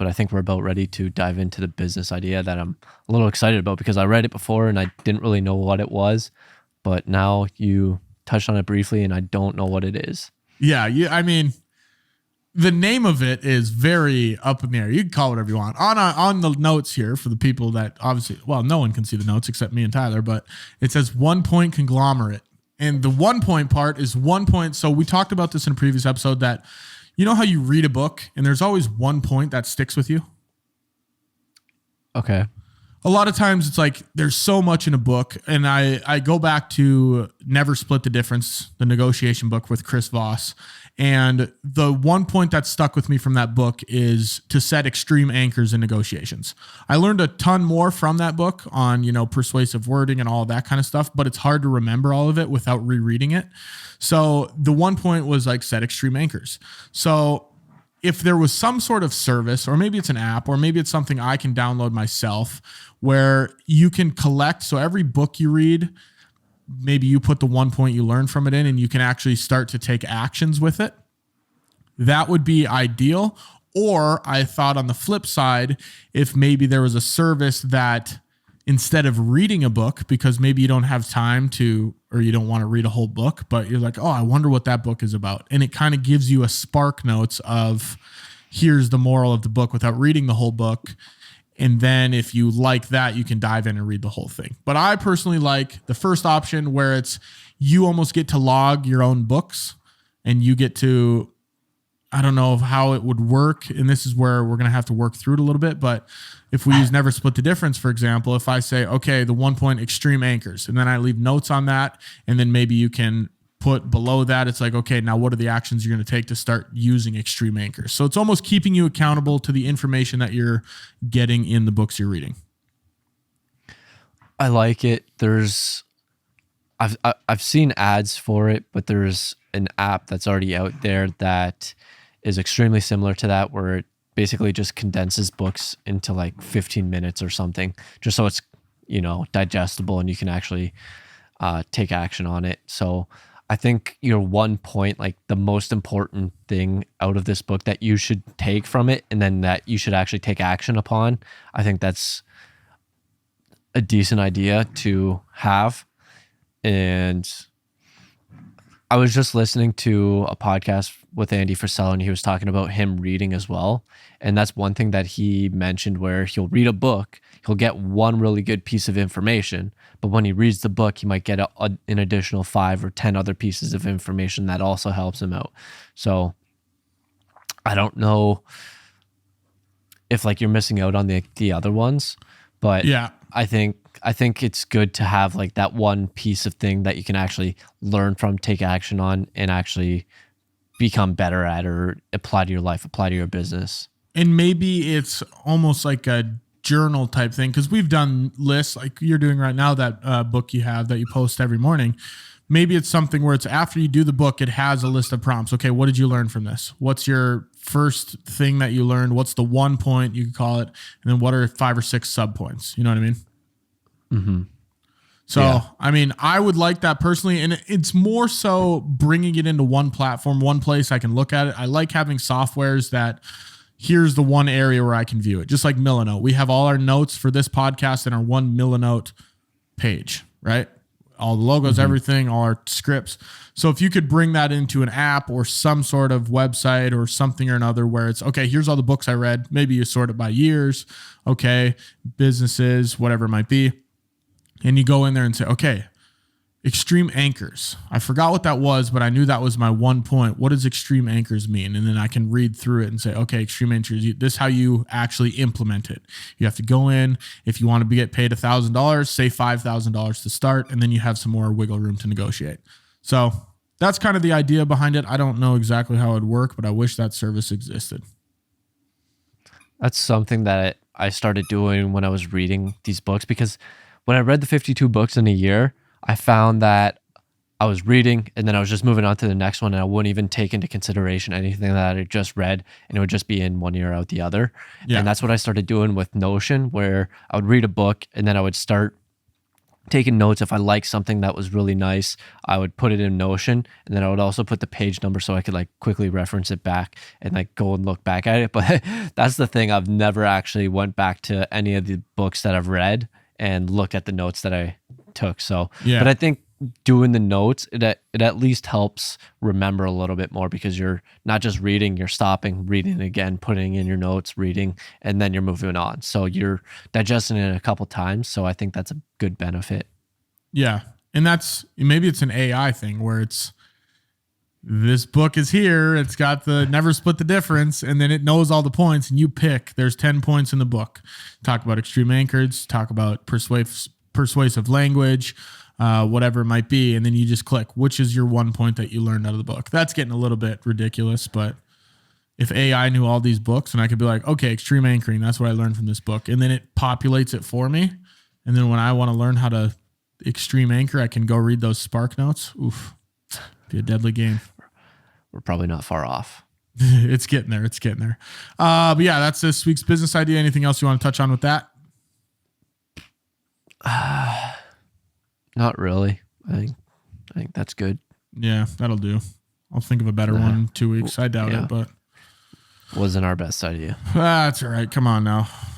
but I think we're about ready to dive into the business idea that I'm a little excited about because I read it before and I didn't really know what it was, but now you touched on it briefly and I don't know what it is. Yeah, I mean, the name of it is very up in the air. You can call it whatever you want. On the notes here for the people that obviously, well, no one can see the notes except me and Tyler, but it says 1 point conglomerate. And the 1 point part is 1 point. So we talked about this in a previous episode that, you know how you read a book and there's always 1 point that sticks with you? Okay. A lot of times it's like there's so much in a book, and I go back to Never Split the Difference, the negotiation book with Chris Voss. And the 1 point that stuck with me from that book is to set extreme anchors in negotiations. I learned a ton more from that book on, persuasive wording and all of that kind of stuff, but it's hard to remember all of it without rereading it. So the 1 point was like set extreme anchors. So if there was some sort of service, or maybe it's an app, or maybe it's something I can download myself where you can collect. So every book you read, maybe you put the 1 point you learned from it in and you can actually start to take actions with it. That would be ideal. Or I thought on the flip side, if maybe there was a service that instead of reading a book, because maybe you don't have time to, or you don't want to read a whole book, but you're like, oh, I wonder what that book is about. And it kind of gives you a spark notes of here's the moral of the book without reading the whole book. And then if you like that, you can dive in and read the whole thing. But I personally like the first option where it's you almost get to log your own books and you get to, I don't know how it would work. And this is where we're going to have to work through it a little bit. But if we use Never Split the Difference, for example, if I say, okay, the 1 point extreme anchors, and then I leave notes on that, and then maybe you can put below that, it's like, okay, now what are the actions you're going to take to start using extreme anchors? So it's almost keeping you accountable to the information that you're getting in the books you're reading. I like it. I've seen ads for it, but there's an app that's already out there that is extremely similar to that, where it basically just condenses books into like 15 minutes or something, just so it's, digestible and you can actually take action on it. So I think your 1 point, like the most important thing out of this book that you should take from it and then that you should actually take action upon, I think that's a decent idea to have. And I was just listening to a podcast with Andy Frisell, and he was talking about him reading as well. And that's one thing that he mentioned, where he'll read a book, he'll get one really good piece of information, but when he reads the book, he might get an additional 5 or 10 other pieces of information that also helps him out. So I don't know if like you're missing out on the other ones, but yeah, I think it's good to have like that one piece of thing that you can actually learn from, take action on, and actually become better at or apply to your life, apply to your business. And maybe it's almost like a journal type thing, because we've done lists like you're doing right now, that book you have that you post every morning. Maybe it's something where it's after you do the book, it has a list of prompts. Okay, what did you learn from this? What's your first thing that you learned? What's the 1 point, you could call it? And then what are 5 or 6 sub points? You know what I mean? Mm-hmm. So, yeah. I mean, I would like that personally. And it's more so bringing it into one platform, one place I can look at it. I like having softwares that here's the one area where I can view it. Just like Milanote. We have all our notes for this podcast in our one Milanote page, right? All the logos, everything, all our scripts. So if you could bring that into an app or some sort of website or something or another where it's, okay, here's all the books I read. Maybe you sort it by years, okay, businesses, whatever it might be. And you go in there and say, okay, extreme anchors. I forgot what that was, but I knew that was my 1 point. What does extreme anchors mean? And then I can read through it and say, okay, extreme anchors, this is how you actually implement it. You have to go in. If you want to get paid $1,000, say $5,000 to start, and then you have some more wiggle room to negotiate. So that's kind of the idea behind it. I don't know exactly how it would work, but I wish that service existed. That's something that I started doing when I was reading these books, because when I read the 52 books in a year, I found that I was reading and then I was just moving on to the next one, and I wouldn't even take into consideration anything that I had just read, and it would just be in one ear out the other. Yeah. And that's what I started doing with Notion, where I would read a book and then I would start taking notes. If I like something that was really nice, I would put it in Notion, and then I would also put the page number so I could like quickly reference it back and like go and look back at it. But that's the thing, I've never actually went back to any of the books that I've read and looked at the notes that I took. So, but Yeah. I think doing the notes, it at least helps remember a little bit more, because you're not just reading, you're stopping, reading again, putting in your notes, reading, and then you're moving on. So you're digesting it a couple times. So I think that's a good benefit. Yeah. And that's maybe it's an AI thing where it's this book is here. It's got the never split the difference, and then it knows all the points, and you pick. There's 10 points in the book. Talk about extreme anchors, talk about persuasive language, whatever it might be, and then you just click which is your one point that you learned out of the book. That's getting a little bit ridiculous, but if AI knew all these books and I could be like, okay, extreme anchoring, that's what I learned from this book, and then it populates it for me, and then when I want to learn how to extreme anchor, I can go read those Spark notes. Oof, be a deadly game. We're probably not far off. It's getting there. It's getting there. But yeah, that's this week's business idea. Anything else you want to touch on with that? Not really. I think that's good. Yeah, that'll do. I'll think of a better one in 2 weeks. I doubt Yeah. it, but Wasn't our best idea. that's all right. Come on now.